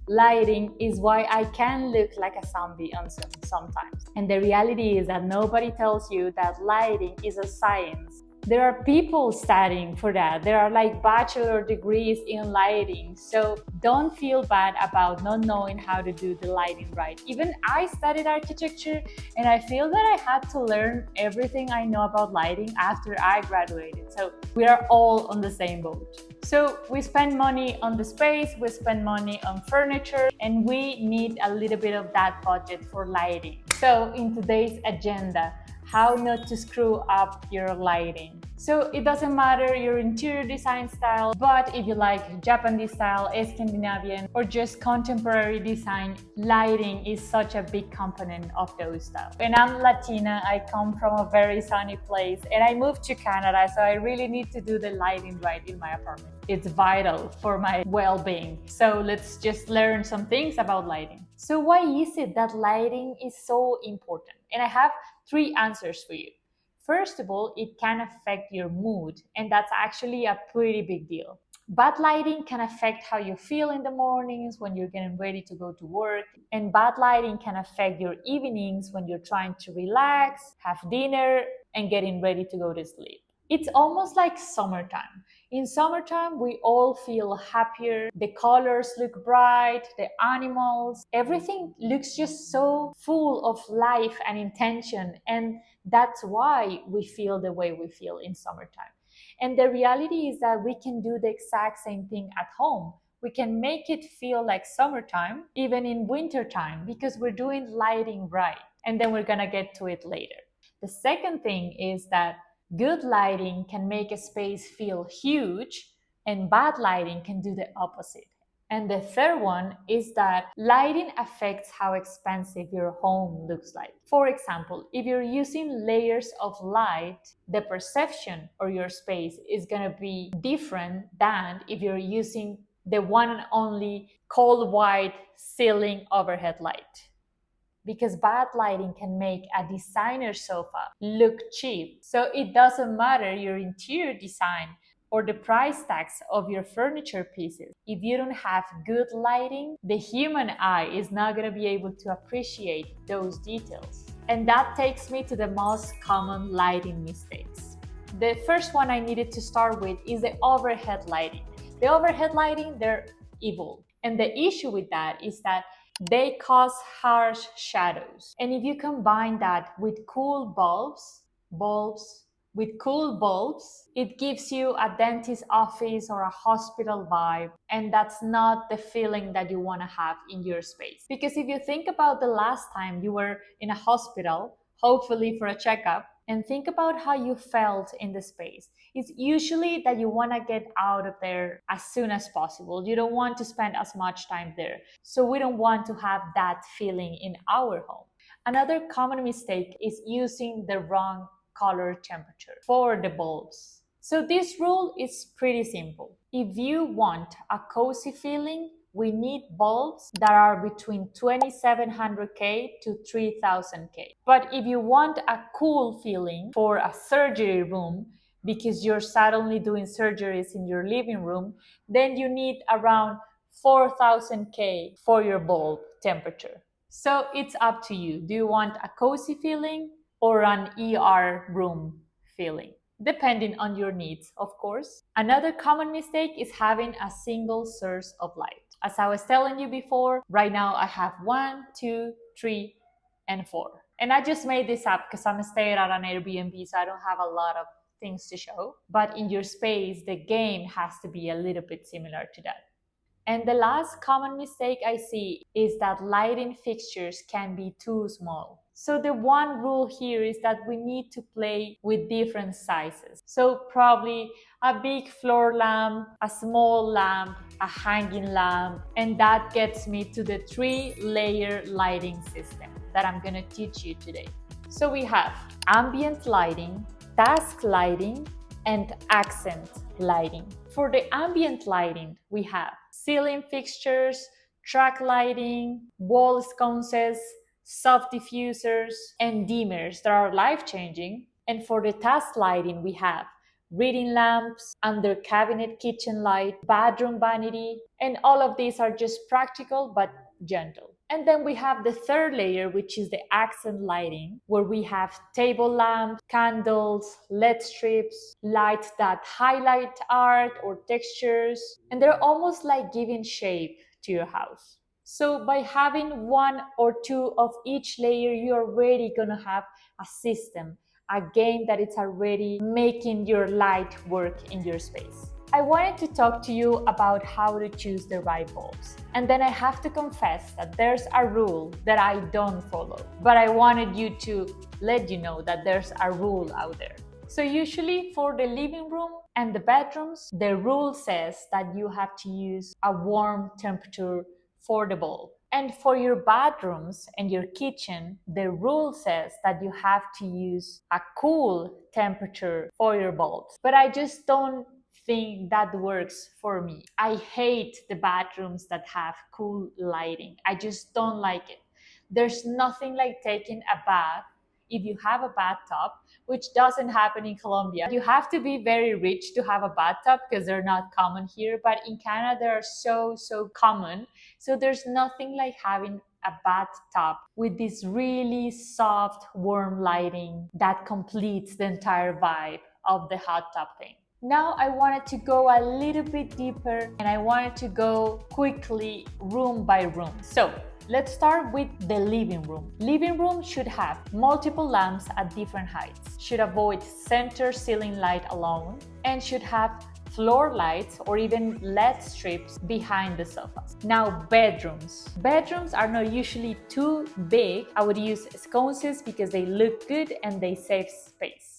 Lighting is why I can look like a zombie on Zoom sometimes. And the reality is that nobody tells you that lighting is a science. There are people studying for that. There are like bachelor degrees in lighting. So don't feel bad about not knowing how to do the lighting right. Even I studied architecture and I feel that I had to learn everything I know about lighting after I graduated. So we are all on the same boat. So we spend money on the space, we spend money on furniture, and we need a little bit of that budget for lighting. So in today's agenda, how not to screw up your lighting. So it doesn't matter your interior design style, but if you like Japanese style, Scandinavian, or just contemporary design, lighting is such a big component of those styles. And I'm Latina, I come from a very sunny place, and I moved to Canada, so I really need to do the lighting right in my apartment. It's vital for my well-being. So let's just learn some things about lighting. So why is it that lighting is so important? And I have 3 answers for you. First of all, it can affect your mood, and that's actually a pretty big deal. Bad lighting can affect how you feel in the mornings when you're getting ready to go to work, and bad lighting can affect your evenings when you're trying to relax, have dinner, and getting ready to go to sleep. It's almost like summertime. In summertime, we all feel happier. The colors look bright, the animals, everything looks just so full of life and intention. And that's why we feel the way we feel in summertime. And the reality is that we can do the exact same thing at home. We can make it feel like summertime, even in wintertime, because we're doing lighting right. And then we're gonna get to it later. The second thing is that good lighting can make a space feel huge, and bad lighting can do the opposite. And the third one is that lighting affects how expensive your home looks like. For example, if you're using layers of light, the perception of your space is going to be different than if you're using the one and only cold white ceiling overhead light. Because bad lighting can make a designer sofa look cheap. So it doesn't matter your interior design or the price tags of your furniture pieces. If you don't have good lighting, the human eye is not going to be able to appreciate those details. And that takes me to the most common lighting mistakes. The first one I needed to start with is the overhead lighting. The overhead lighting, they're evil. And the issue with that is that they cause harsh shadows. And if you combine that with cool bulbs, it gives you a dentist office or a hospital vibe. And that's not the feeling that you want to have in your space. Because if you think about the last time you were in a hospital, hopefully for a checkup, and think about how you felt in the space. It's usually that you want to get out of there as soon as possible. You don't want to spend as much time there. So we don't want to have that feeling in our home. Another common mistake is using the wrong color temperature for the bulbs. So this rule is pretty simple. If you want a cozy feeling, we need bulbs that are between 2700K to 3000K. But if you want a cool feeling for a surgery room, because you're suddenly doing surgeries in your living room, then you need around 4000K for your bulb temperature. So it's up to you. Do you want a cozy feeling or an ER room feeling? Depending on your needs, of course. Another common mistake is having a single source of light. As I was telling you before, right now I have 1, 2, 3, and 4. And I just made this up because I'm staying at an Airbnb, so I don't have a lot of things to show. But in your space, the game has to be a little bit similar to that. And the last common mistake I see is that lighting fixtures can be too small. So the one rule here is that we need to play with different sizes. So probably a big floor lamp, a small lamp, a hanging lamp, and that gets me to the 3-layer lighting system that I'm going to teach you today. So we have ambient lighting, task lighting, and accent lighting. For the ambient lighting, we have ceiling fixtures, track lighting, wall sconces, soft diffusers, and dimmers that are life-changing. And for the task lighting, we have reading lamps, under cabinet kitchen light, bathroom vanity, and all of these are just practical but gentle. And then we have the third layer, which is the accent lighting, where we have table lamps, candles, LED strips, lights that highlight art or textures, and they're almost like giving shape to your house. So by having one or two of each layer, you're already gonna have a system, a game that it's already making your light work in your space. I wanted to talk to you about how to choose the right bulbs. And then I have to confess that there's a rule that I don't follow, but I wanted you to let you know that there's a rule out there. So usually for the living room and the bedrooms, the rule says that you have to use a warm temperature for the bulb. And for your bathrooms and your kitchen, the rule says that you have to use a cool temperature for your bulbs. But I just don't think that works for me. I hate the bathrooms that have cool lighting. I just don't like it. There's nothing like taking a bath if you have a bathtub, which doesn't happen in Colombia. You have to be very rich to have a bathtub because they're not common here, but in Canada they're so common. So there's nothing like having a bathtub with this really soft, warm lighting that completes the entire vibe of the hot tub thing. Now I wanted to go a little bit deeper and I wanted to go quickly room by room. So let's start with the living room. Living room should have multiple lamps at different heights, should avoid center ceiling light alone, and should have floor lights or even LED strips behind the sofas. Now bedrooms. Bedrooms are not usually too big. I would use sconces because they look good and they save space.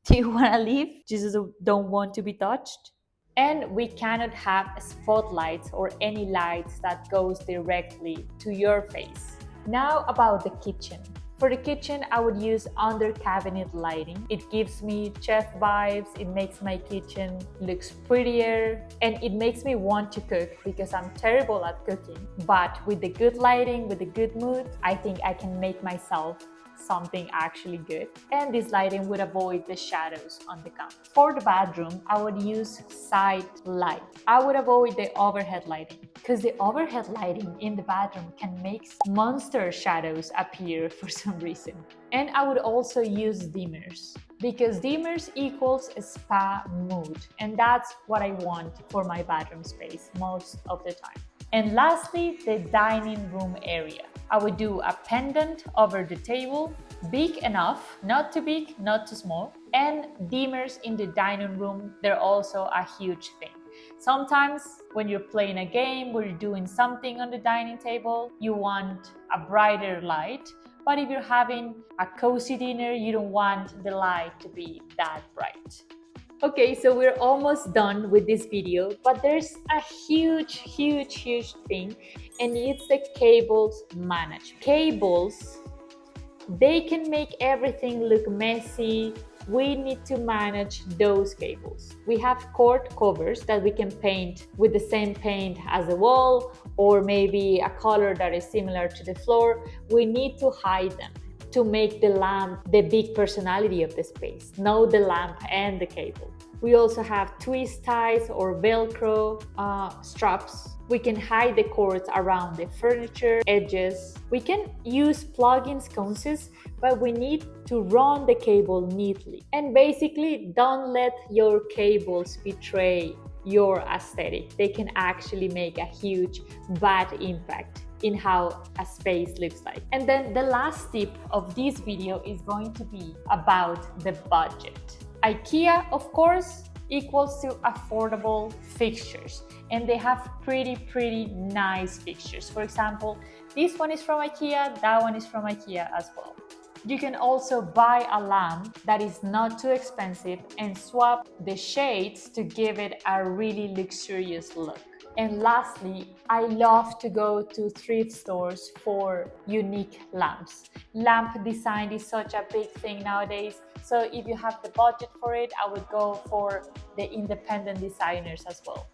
Do you want to leave? Just don't want to be touched? And we cannot have spotlights or any lights that goes directly to your face. Now about the kitchen. For the kitchen, I would use under cabinet lighting. It gives me chef vibes, it makes my kitchen looks prettier, and it makes me want to cook because I'm terrible at cooking. But with the good lighting, with the good mood, I think I can make myself something actually good, and this lighting would avoid the shadows on the counter. For the bathroom, I would use side light. I would avoid the overhead lighting because the overhead lighting in the bathroom can make monster shadows appear for some reason. And I would also use dimmers because dimmers equals a spa mood, and that's what I want for my bathroom space most of the time. And lastly, the dining room area. I would do a pendant over the table, big enough, not too big, not too small, and dimmers in the dining room, they're also a huge thing. Sometimes when you're playing a game or you're doing something on the dining table, you want a brighter light, but if you're having a cozy dinner, you don't want the light to be that bright. Okay, so we're almost done with this video, but there's a huge thing, and it's the cables management. Cables, they can make everything look messy. We need to manage those cables. We have cord covers that we can paint with the same paint as the wall, or maybe a color that is similar to the floor. We need to hide them to make the lamp the big personality of the space, not the lamp and the cable. We also have twist ties or Velcro straps. We can hide the cords around the furniture edges. We can use plug-in sconces, but we need to run the cable neatly. And basically, don't let your cables betray your aesthetic. They can actually make a huge bad impact in how a space looks like. And then the last tip of this video is going to be about the budget. IKEA, of course, equals to affordable fixtures, and they have pretty nice fixtures. For example, this one is from IKEA, that one is from IKEA as well. You can also buy a lamp that is not too expensive and swap the shades to give it a really luxurious look. And lastly, I love to go to thrift stores for unique lamps. Lamp design is such a big thing nowadays, so if you have the budget for it, I would go for the independent designers as well.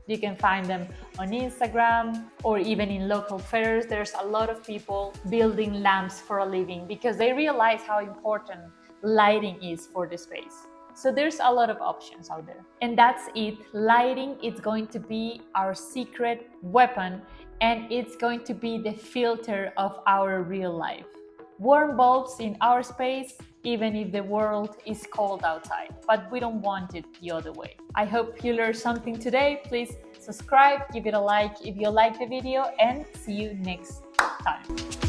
You can find them on Instagram or even in local fairs. There's a lot of people building lamps for a living because they realize how important lighting is for the space. So there's a lot of options out there. And that's it. Lighting is going to be our secret weapon, and it's going to be the filter of our real life. Warm bulbs in our space, even if the world is cold outside, but we don't want it the other way. I hope you learned something today. Please subscribe, give it a like if you like the video, and see you next time.